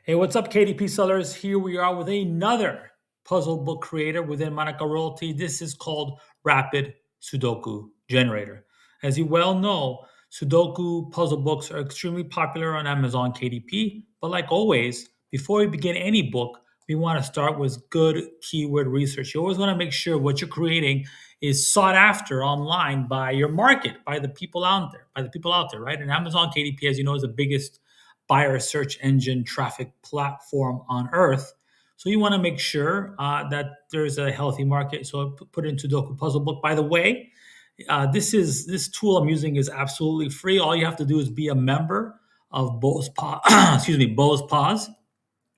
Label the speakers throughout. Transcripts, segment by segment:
Speaker 1: Hey, what's up, KDP sellers? Here we are with another puzzle book creator within Manaka Royalty. This is called Rapid Sudoku Generator. As you well know, Sudoku puzzle books are extremely popular on Amazon KDP. But like always, before we begin any book, we want to start with good keyword research. You always want to make sure what you're creating is sought after online by your market, by the people out there, right? And Amazon KDP, as you know, is the biggest buyer search engine traffic platform on earth. So you want to make sure that there's a healthy market. So I put it into Sudoku Puzzle Book. By the way, this tool I'm using is absolutely free. All you have to do is be a member of Bose Bose Pause.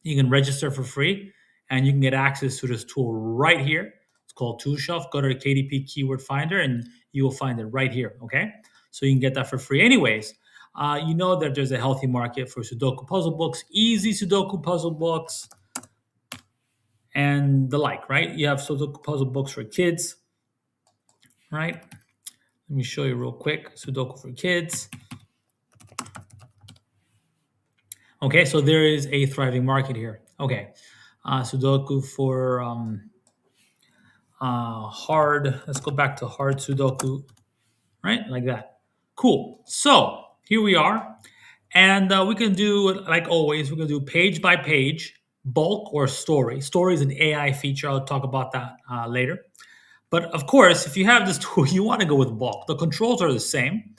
Speaker 1: You can register for free, and you can get access to this tool right here. It's called Toolshelf. Go to the KDP Keyword Finder, and you will find it right here. Okay, so you can get that for free. Anyways, you know that there's a healthy market for Sudoku puzzle books, easy Sudoku puzzle books, and the like, right? You have Sudoku puzzle books for kids, right? Let me show you real quick. Sudoku for kids. Okay, so there is a thriving market here. Okay, Sudoku for hard. Let's go back to hard Sudoku, right? Like that. Cool. So here we are. And we can do, like always, we can do page by page, bulk or story. Story is an AI feature. I'll talk about that later. But of course, if you have this tool, you want to go with bulk. The controls are the same,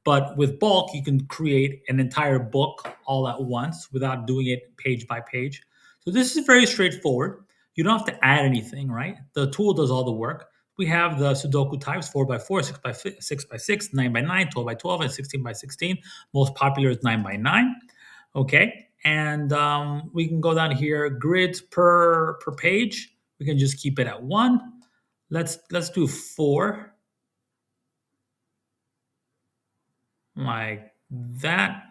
Speaker 1: but with bulk, you can create an entire book all at once without doing it page by page. So this is very straightforward. You don't have to add anything, right? The tool does all the work. We have the Sudoku types 4 by 4, 6 by 6 by 6, 9 by 9, 12 by 12, and 16 by 16. Most popular is 9 by 9. Okay. And we can go down here, grids per page. We can just keep it at 1. Let's do 4. Like that.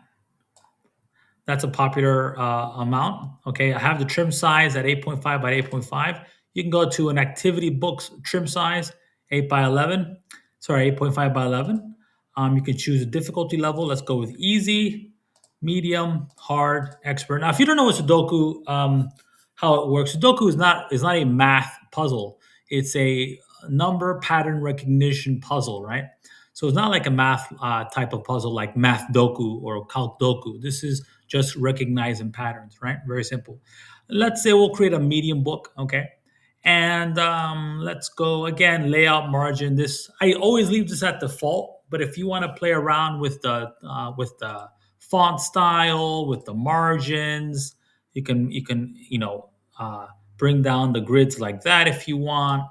Speaker 1: That's a popular amount. Okay, I have the trim size at 8.5 by 8.5. You can go to an activity books trim size, 8 by 11. Sorry, 8.5 by 11. You can choose a difficulty level. Let's go with easy, medium, hard, expert. Now, if you don't know what Sudoku, how it works, Sudoku is not a math puzzle. It's a number pattern recognition puzzle, right? So it's not like a math type of puzzle like Math Doku or Calc Doku. This is just recognizing patterns, right? Very simple. Let's say we'll create a medium book, okay? And let's go again, layout margin. This I always leave this at default, but if you want to play around with the font style, with the margins, you can bring down the grids like that if you want.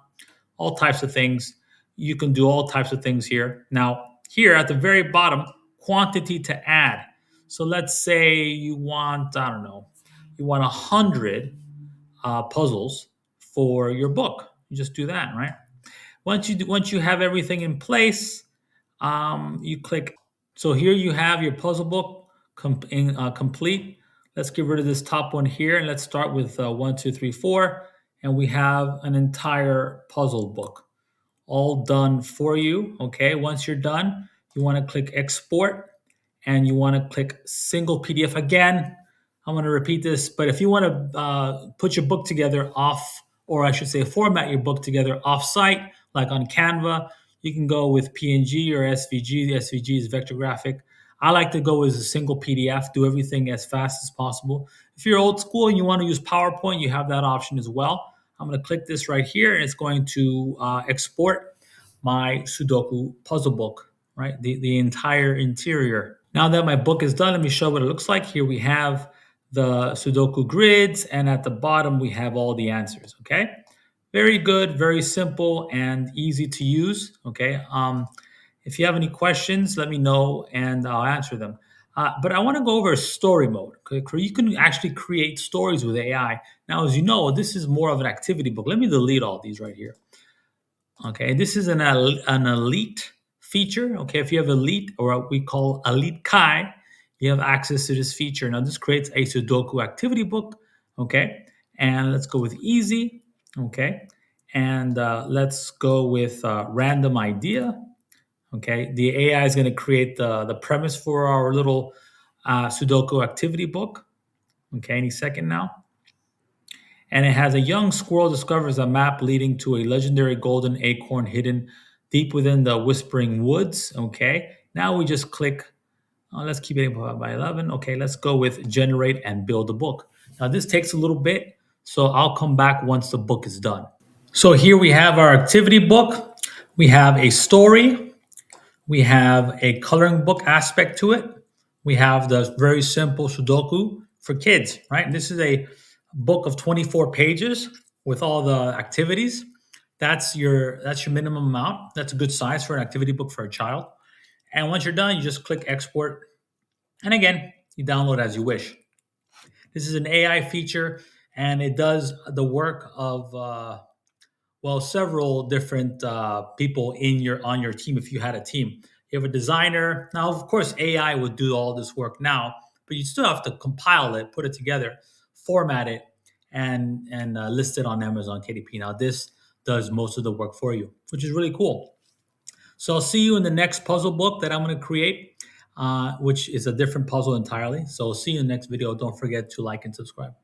Speaker 1: All types of things. You can do all types of things here. Now, here at the very bottom, quantity to add. So let's say you want, I don't know, you want 100 puzzles for your book. You just do that, right? Once you have everything in place, you click. So here you have your puzzle book complete. Let's get rid of this top one here, and let's start with 1, 2, 3, 4, and we have an entire puzzle book all done for you. Okay, once you're done, you want to click export and you want to click single PDF again. I'm going to repeat this, but if you want to put your book together off, or I should say format your book together off site, like on Canva, you can go with PNG or SVG. The SVG is vector graphic. I like to go as a single PDF, do everything as fast as possible. If you're old school and you want to use PowerPoint, you have that option as well. I'm going to click this right here, and it's going to export my Sudoku puzzle book, right? The entire interior. Now that my book is done, let me show what it looks like. Here we have the Sudoku grids, and at the bottom, we have all the answers, okay? Very good, very simple, and easy to use, okay? If you have any questions, let me know, and I'll answer them. But I want to go over story mode. Okay? You can actually create stories with AI. Now, as you know, this is more of an activity book. Let me delete all these right here. Okay, this is an elite feature. Okay, if you have elite or what we call elite Kai, you have access to this feature. Now, this creates a Sudoku activity book. Okay, and let's go with easy. Okay, and let's go with random idea. Okay, the AI is going to create the premise for our little Sudoku activity book. Okay, any second now. And it has a young squirrel discovers a map leading to a legendary golden acorn hidden deep within the whispering woods. Okay, now we just click. Let's keep it 8 by 11. Okay, let's go with generate and build a book. Now this takes a little bit, so I'll come back once the book is done. So here we have our activity book. We have a story. We have a coloring book aspect to it. We have the very simple Sudoku for kids, right? And this is a book of 24 pages with all the activities. That's your minimum amount. That's a good size for an activity book for a child. And once you're done, you just click export. And again, you download as you wish. This is an AI feature, and it does the work of several different people in your on your team. If you had a team, you have a designer. Now, of course, AI would do all this work now, but you still have to compile it, put it together, format it, and list it on Amazon KDP. Now, this does most of the work for you, which is really cool. So I'll see you in the next puzzle book that I'm going to create, which is a different puzzle entirely. So see you in the next video. Don't forget to like and subscribe.